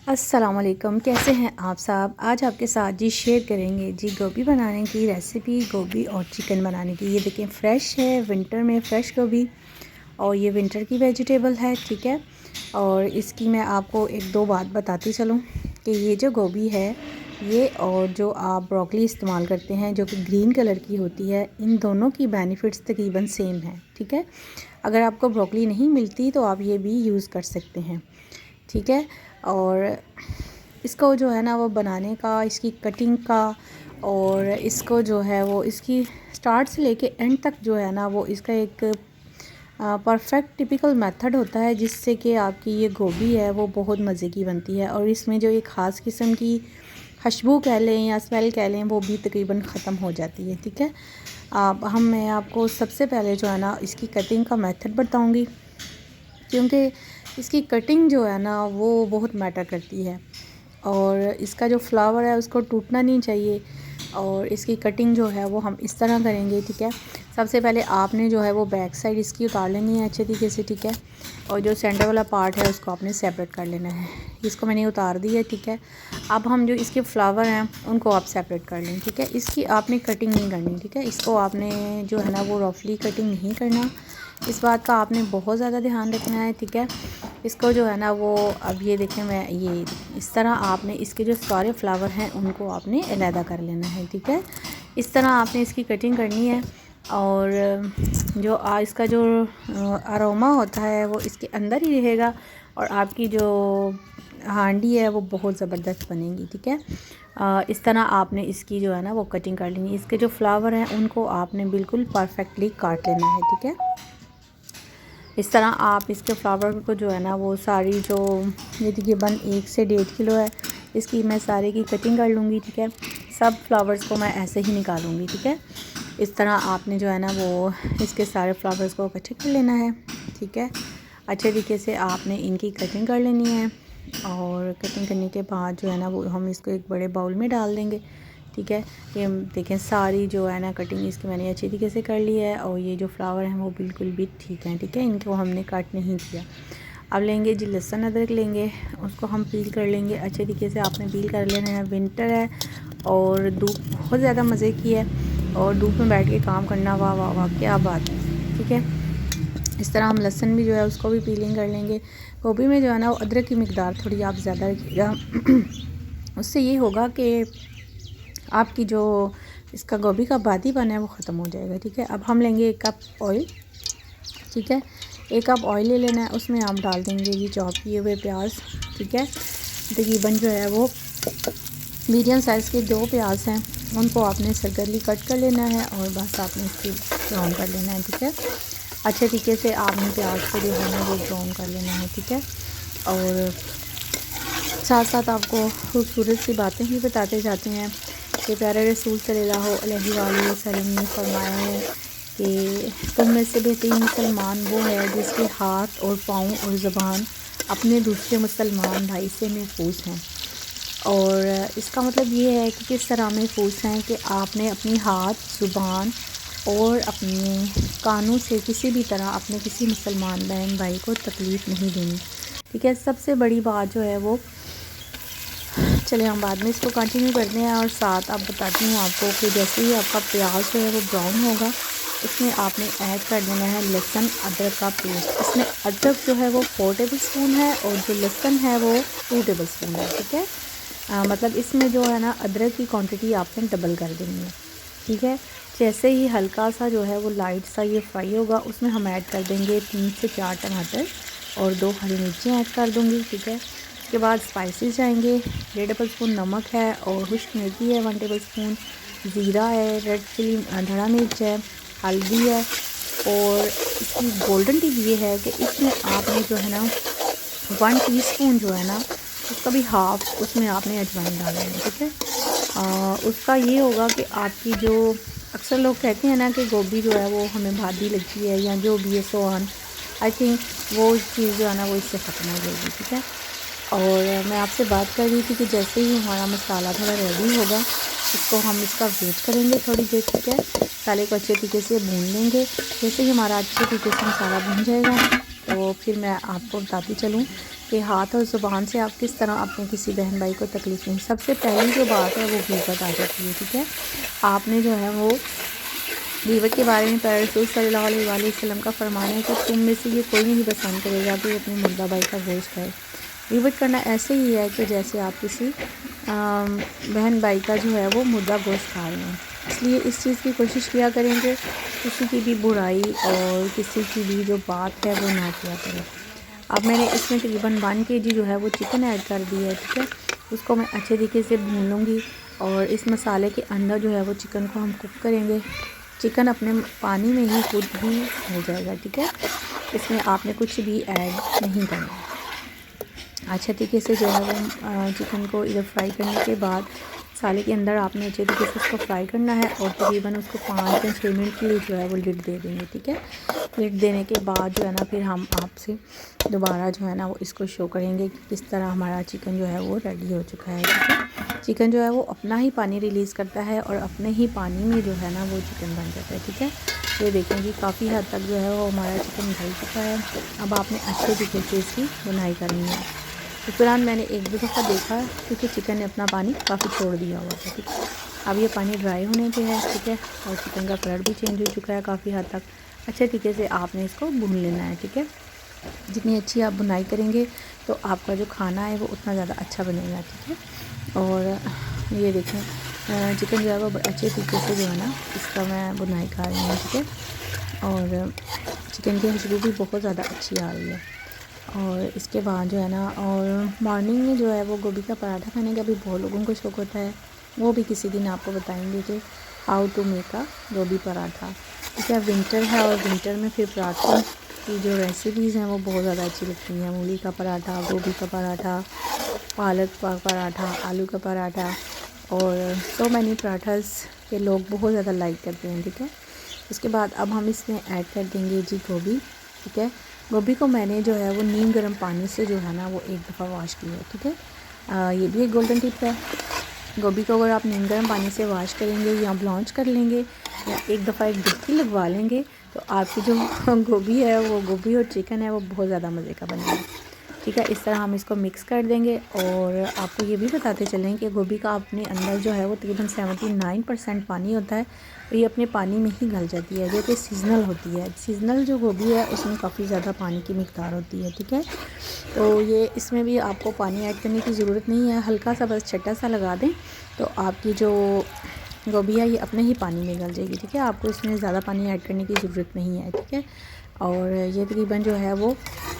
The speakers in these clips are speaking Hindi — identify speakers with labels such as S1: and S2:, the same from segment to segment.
S1: अस्सलाम वालेकुम, कैसे हैं आप साहब। आज आपके साथ जी शेयर करेंगे जी गोभी बनाने की रेसिपी, गोभी और चिकन बनाने की। ये देखें फ्रेश है, विंटर में फ़्रेश गोभी और ये विंटर की वेजिटेबल है, ठीक है। और इसकी मैं आपको एक दो बात बताती चलूँ कि ये जो गोभी है ये और जो आप ब्रोकली इस्तेमाल करते हैं जो कि ग्रीन कलर की होती है, इन दोनों की बेनिफिट्स तकरीबन सेम है, ठीक है। अगर आपको ब्रोकली नहीं मिलती तो आप ये भी यूज़ कर सकते हैं, ठीक है। और इसको जो है ना वो बनाने का, इसकी कटिंग का और इसको जो है वो इसकी स्टार्ट से लेके एंड तक जो है ना वो इसका एक परफेक्ट टिपिकल मेथड होता है जिससे कि आपकी ये गोभी है वो बहुत मज़े की बनती है। और इसमें जो एक ख़ास किस्म की खुशबू कह लें या स्मेल कह लें वो भी तकरीबन ख़त्म हो जाती है, ठीक है। मैं आपको सबसे पहले जो है ना इसकी कटिंग का मेथड बताऊंगी, क्योंकि इसकी कटिंग जो है ना वो बहुत मैटर करती है। और इसका जो फ्लावर है उसको टूटना नहीं चाहिए। और इसकी कटिंग जो है वो हम इस तरह करेंगे, ठीक है। सबसे पहले आपने जो है वो बैक साइड इसकी उतार लेनी है अच्छे तरीके से, ठीक है। और जो सेंटर वाला पार्ट है उसको आपने सेपरेट कर लेना है। इसको मैंने उतार दिया, ठीक है। अब हम जो इसके फ्लावर हैं उनको आप सेपरेट कर लें, ठीक है। इसकी आपने कटिंग नहीं करनी, ठीक है। इसको आपने जो है ना वो रफली कटिंग नहीं करना, इस बात का आपने बहुत ज़्यादा ध्यान रखना है, ठीक है। इसको जो है ना वो अब ये देखें, मैं ये इस तरह आपने इसके जो सारे फ्लावर हैं उनको आपने अलहदा कर लेना है, ठीक है। इस तरह आपने इसकी कटिंग करनी है। और जो इसका जो अरोमा होता है वो इसके अंदर ही रहेगा और आपकी जो हांडी है वो बहुत ज़बरदस्त बनेगी, ठीक है। इस तरह आपने इसकी जो है ना वो कटिंग कर लेनी है। इसके जो फ्लावर हैं उनको आपने बिल्कुल परफेक्टली काट लेना है, ठीक है। इस तरह आप इसके फ्लावर को जो है ना वो सारी जो ये तकरीबन 1 से 1.5 किलो है, इसकी मैं सारे की कटिंग कर लूँगी, ठीक है। सब फ्लावर्स को मैं ऐसे ही निकालूँगी, ठीक है। इस तरह आपने जो है ना वो इसके सारे फ्लावर्स को इकट्ठे कर लेना है, ठीक है। अच्छे तरीके से आपने इनकी कटिंग कर लेनी है। और कटिंग करने के बाद जो है ना वो हम इसको एक बड़े बाउल में डाल देंगे, ठीक है। ये देखें सारी जो है ना कटिंग इसकी मैंने अच्छी तरीके से कर ली है। और ये जो फ्लावर हैं वो बिल्कुल भी ठीक हैं, ठीक है। इनको हमने कट नहीं किया। अब लेंगे जी लहसुन अदरक लेंगे, उसको हम पील कर लेंगे अच्छे तरीके से। आपने पील कर लेना है। विंटर है और धूप बहुत ज़्यादा मज़े की है और धूप में बैठ के काम करना, वाह वाह वाह क्या बात है, ठीक है। इस तरह हम लहसुन भी जो है उसको भी पीलिंग कर लेंगे। गोभी में जो है ना वो अदरक की मिकदार थोड़ी आप ज़्यादा रखिएगा उससे ये होगा कि आपकी जो इसका गोभी का बादीपन है वो ख़त्म हो जाएगा, ठीक है। अब हम लेंगे 1 कप ऑयल, ठीक है। 1 कप ऑयल ले लेना है, उसमें आप डाल देंगे ये चॉप किए हुए प्याज, ठीक है। तकरीबन जो है वो मीडियम साइज़ के 2 प्याज हैं, उनको आपने सर्कली कट कर लेना है और बस आपने इसकी ब्राउन कर लेना है, ठीक है। अच्छे तरीके से आपने प्याज को जो है ना वो ब्राउन कर लेना है, ठीक है। और साथ साथ आपको खूबसूरत सी बातें भी बताते जाते हैं कि प्यारे रसूल सल्लल्लाहु अलैहि वसल्लम ने फरमाया है कि तुम में से बेहतरीन मुसलमान वो है जिसके हाथ और पाँव और ज़बान अपने दूसरे मुसलमान भाई से महफूज हैं। और इसका मतलब ये है कि किस तरह महफूज हैं कि आपने अपनी हाथ, ज़ुबान और अपने कानों से किसी भी तरह अपने किसी मुसलमान बहन भाई को तकलीफ़ नहीं देनी, ठीक है। सबसे बड़ी बात जो है वो, चले हम बाद में इसको कंटिन्यू करते हैं। और साथ अब बताती हूँ आपको कि जैसे ही आपका प्याज जो है वो ब्राउन होगा इसमें आपने ऐड कर देना है लहसुन अदरक का पेस्ट। इसमें अदरक जो है वो 4 टेबल स्पून है और जो लहसुन है वो 2 टेबल स्पून है, ठीक है। मतलब इसमें जो है ना अदरक की क्वांटिटी आपने डबल कर देनी है, ठीक है। जैसे ही हल्का सा जो है वो लाइट सा ये फ्राई होगा उसमें हम ऐड कर देंगे 3 से 4 टमाटर और 2 हरी मिर्चें ऐड कर दूँगी, ठीक है। उसके बाद स्पाइसेस जाएंगे, 1.5 टेबल स्पून नमक है और खुश्क मेथी है 1 टेबल स्पून, ज़ीरा है, रेड चिली धड़ा मिर्च है, हल्दी है। और इसकी गोल्डन टिप ये है कि इसमें आपने जो है ना 1 टीस्पून जो है ना उसका भी हाफ़ उसमें आपने अजवाइन डालना है, ठीक है। उसका ये होगा कि आपकी जो अक्सर लोग कहते हैं ना कि गोभी जो है वो हमें भादी लगती है या जो भी है सो ऑन, आई थिंक वो चीज़ जो है ना वो इससे ख़त्म हो जाएगी, ठीक है। और मैं आपसे बात कर रही थी कि जैसे ही हमारा मसाला थोड़ा रेडी होगा इसको हम इसका वेट करेंगे थोड़ी देर, ठीक है। मसाले को अच्छे तरीके से भून लेंगे। जैसे ही हमारा अच्छे तरीके से मसाला भून जाएगा तो फिर मैं आपको बताती चलूँ कि आपके हाथ और ज़ुबान से आप किस तरह अपने किसी बहन भाई को तकलीफ़ नहीं। सबसे पहली जो बात है वो गीबत आ जाती है, ठीक है। आपने जो है वो गीबत के बारे में रसूल सल्लल्लाहु अलैहि वसल्लम का फरमान है कि तुम में से ये कोई नहीं पसंद करेगा कि अपने मुर्दा भाई का गोश्त खाए। गीबत करना ऐसे ही है कि जैसे आप किसी बहन भाई का जो है वो मुर्दा गोश्त खा रहे हैं। इसलिए इस चीज़ की कोशिश किया करेंगे किसी की भी बुराई और किसी की भी जो बात है वो ना किया करें। अब मैंने इसमें तकरीबन 1 kg जो है वो चिकन ऐड कर दी है, ठीक है। उसको मैं अच्छे तरीके से भून लूँगी और इस मसाले के अंदर जो है वो चिकन को हम कुक करेंगे। चिकन अपने पानी में ही खुद ही हो जाएगा, ठीक है। इसमें आपने कुछ भी ऐड नहीं करना। अच्छे तरीके से जो है वो चिकन को इधर फ्राई करने के बाद मसाले के अंदर आपने अच्छे तरीके से उसको फ्राई करना है और तकरीबन उसको 5 या 6 मिनट के लिए जो है वो लिड दे देंगे, ठीक है। लिड देने के बाद जो है ना फिर हम आपसे दोबारा जो है ना वो इसको शो करेंगे कि किस तरह हमारा चिकन जो है वो रेडी हो चुका है, ठीक है। चिकन जो है वो अपना ही पानी रिलीज़ करता है और अपने ही पानी में जो है ना वो चिकन बन जाता है, ठीक है। ये देखें कि काफ़ी हद तक जो है वो हमारा चिकन गल चुका है। अब आपने अच्छे तरीके से इसकी बुनाई करनी है। इस दौरान मैंने 1-2 दफ़ा देखा क्योंकि चिकन ने अपना पानी काफ़ी छोड़ दिया हुआ था, ठीक है। अब ये पानी ड्राई होने पे है, ठीक है, और चिकन का कलर भी चेंज हो चुका है काफ़ी हद तक। अच्छे तरीके से आपने इसको भून लेना है, ठीक है। जितनी अच्छी आप बुनाई करेंगे तो आपका जो खाना है वो उतना ज़्यादा अच्छा बनेगा, ठीक है। और ये देखें चिकन जो है वो अच्छे तरीके से जो है ना इसका मैं बुनाई कर रही हूँ, ठीक है। और चिकन की खुशबू भी बहुत ज़्यादा अच्छी आ रही है। और इसके बाद जो है ना और मॉर्निंग में जो है वो गोभी का पराठा खाने का भी बहुत लोगों को शौक़ होता है। वो भी किसी दिन आपको बताएंगे कि हाउ टू मेक अ गोभी पराठा, ठीक है। विंटर है और विंटर में फिर पराठों की जो रेसिपीज़ हैं वो बहुत ज़्यादा अच्छी लगती हैं। मूली का पराठा, गोभी का पराठा, पालक का पराठा, आलू का पराठा और सो मैनी पराठास के लोग बहुत ज़्यादा लाइक करते हैं, ठीक है। उसके बाद अब हम इसमें ऐड कर देंगे जी गोभी, ठीक है। गोभी को मैंने जो है वो नीम गर्म पानी से जो है ना वो 1 दफ़ा वॉश किया है, ठीक है। ये भी एक गोल्डन टिप है। गोभी को अगर आप नीम गर्म पानी से वॉश करेंगे या ब्लॉन्च कर लेंगे या 1 दफ़ा एक डुबकी लगवा लेंगे तो आपकी जो गोभी है वो गोभी और चिकन है वो बहुत ज़्यादा मज़े का बनेगा, ठीक है। इस तरह हम इसको मिक्स कर देंगे और आपको ये भी बताते चलें कि गोभी का अपने अंदर जो है वो तकरीबन 79% पानी होता है और ये अपने पानी में ही गल जाती है, जो कि सीज़नल होती है। सीज़नल जो गोभी है उसमें काफ़ी ज़्यादा पानी की मिक़दार होती है, ठीक है। तो ये इसमें भी आपको पानी ऐड करने की ज़रूरत नहीं है, हल्का सा बस छट्टा सा लगा दें तो आपकी जो गोभी है ये अपने ही पानी में गल जाएगी, ठीक है। आपको इसमें ज़्यादा पानी ऐड करने की ज़रूरत नहीं है, ठीक है। और ये तकरीबन जो है वो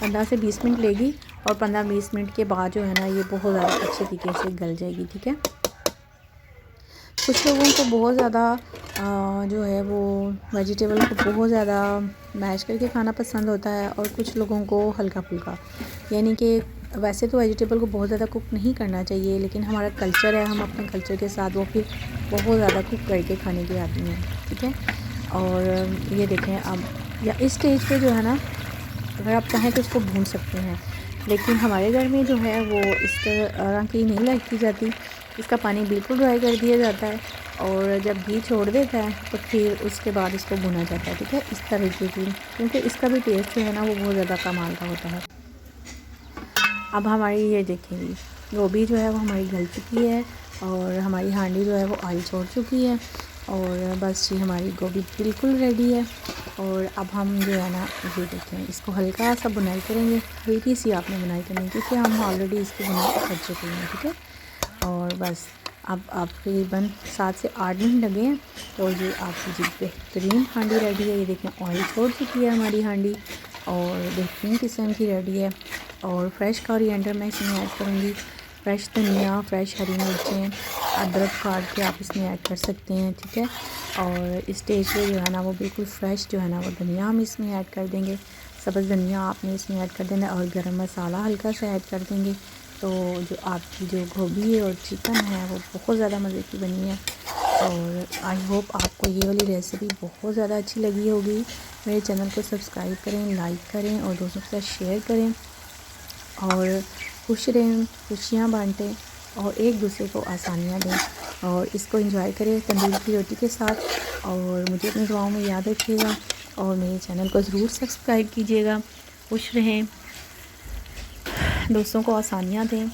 S1: 15 से 20 मिनट लेगी और 15-20 मिनट के बाद जो है ना ये बहुत ज़्यादा अच्छे तरीके से गल जाएगी, ठीक है। कुछ लोगों को बहुत ज़्यादा जो है वो वेजिटेबल को बहुत ज़्यादा मैश करके खाना पसंद होता है और कुछ लोगों को हल्का फुल्का, यानी कि वैसे तो वेजिटेबल को बहुत ज़्यादा कुक नहीं करना चाहिए लेकिन हमारा कल्चर है, हम अपने कल्चर के साथ वो फिर बहुत ज़्यादा कुक करके खाने के आदी हैं, ठीक है। और ये देखें अब या इस स्टेज पे जो है ना अगर आप चाहें तो इसको भून सकते हैं, लेकिन हमारे घर में जो है वो इस तरह की नहीं लाइक की जाती। इसका पानी बिल्कुल ड्राई कर दिया जाता है और जब घी छोड़ देता है तो फिर उसके बाद इसको भुना जाता है, ठीक है, इस तरीके की, क्योंकि इसका भी टेस्ट जो है ना वो बहुत ज़्यादा कमाल का होता है। अब हमारी ये देखेंगी गोभी जो है वो हमारी गल चुकी है और हमारी हांडी जो है वो ऑयल छोड़ चुकी है और बस जी हमारी गोभी बिल्कुल रेडी है। और अब हम जो है ना ये देखें इसको हल्का सा बुनाई करेंगे, हल्की सी आपने बुनाई करनी है क्योंकि हम ऑलरेडी इसकी बुनाई कर चुके हैं, ठीक है। और बस अब आप तकरीबन 7 से 8 मिनट लगे हैं तो ये आपकी जी बेहतरीन हांडी रेडी है। ये देखें ऑयल छोड़ चुकी है हमारी हांडी और बेहतरीन किस्म की रेडी है। और फ्रेश कोरिएंडर मैं इसमें ऐड करूँगी, फ्रेश धनिया, फ्रेश हरी मिर्चें, अदरक काट के आप इसमें ऐड कर सकते हैं, ठीक है। और इस स्टेज पे जो है ना वो बिल्कुल फ्रेश जो है ना वो धनिया हम इसमें ऐड कर देंगे, सब्ज़ धनिया आपने इसमें ऐड कर देना और गरम मसाला हल्का सा ऐड कर देंगे। तो जो आपकी जो गोभी और चिकन है वो बहुत ज़्यादा मज़े की बनी है। और आई होप आपको ये वाली रेसिपी बहुत ज़्यादा अच्छी लगी होगी। मेरे चैनल को सब्सक्राइब करें, लाइक करें और दोस्तों के साथ शेयर करें और खुश रहें, खुशियाँ बांटें और एक दूसरे को आसानियाँ दें और इसको एंजॉय करें तंदूर की रोटी के साथ। और मुझे अपनी दुआओं में याद रखिएगा और मेरे चैनल को ज़रूर सब्सक्राइब कीजिएगा। खुश रहें, दोस्तों को आसानियाँ दें।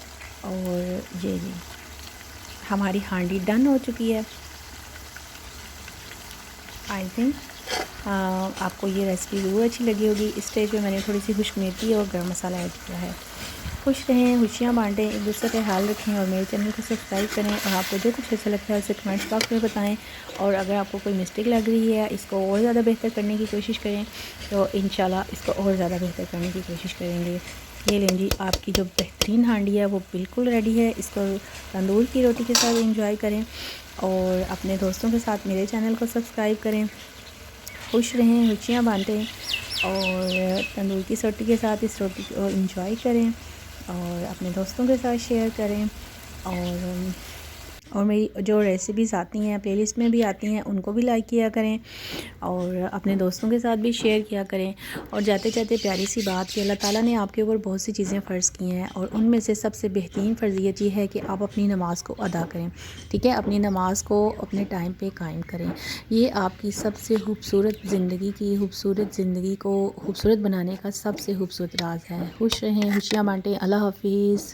S1: और ये जी हमारी हांडी डन हो चुकी है। आई थिंक आपको ये रेसिपी ज़रूर अच्छी लगी होगी। इस स्टेज पे मैंने थोड़ी सी खुश्क मेथी और गर्म मसाला ऐड किया है। खुश रहें, खुशियाँ बांटें, एक दूसरे का ख्याल रखें और मेरे चैनल को सब्सक्राइब करें। और आपको जो कुछ अच्छा लगता है उसे कमेंट्स बॉक्स में बताएं। और अगर आपको कोई मिस्टेक लग रही है, इसको और ज़्यादा बेहतर करने की कोशिश करें, तो इंशाल्लाह इसको और ज़्यादा बेहतर करने की कोशिश करेंगे। ये लें जी, आपकी जो बेहतरीन हांडी है वो बिल्कुल रेडी है। इसको तंदूर की रोटी के साथ एंजॉय करें और अपने दोस्तों के साथ मेरे चैनल को सब्सक्राइब करें। खुश रहें, खुशियाँ बांटें और तंदूर की रोटी के साथ इस रोटी को एंजॉय करें और अपने दोस्तों के साथ शेयर करें। और मेरी जो रेसिपीज़ आती हैं प्लेलिस्ट में भी आती हैं, उनको भी लाइक किया करें और अपने दोस्तों के साथ भी शेयर किया करें। और जाते जाते प्यारी सी बात कि अल्लाह ताला ने आपके ऊपर बहुत सी चीज़ें फ़र्ज़ की हैं और उनमें से सबसे बेहतरीन फ़र्ज़ियत ये है कि आप अपनी नमाज़ को अदा करें। ठीक है, अपनी नमाज़ को अपने टाइम पे कायम करें। ये आपकी सबसे खूबसूरत ज़िंदगी को खूबसूरत बनाने का सबसे खूबसूरत राज है। खुश रहें, खुशियाँ बांटें। अल्लाह हाफ़िज़।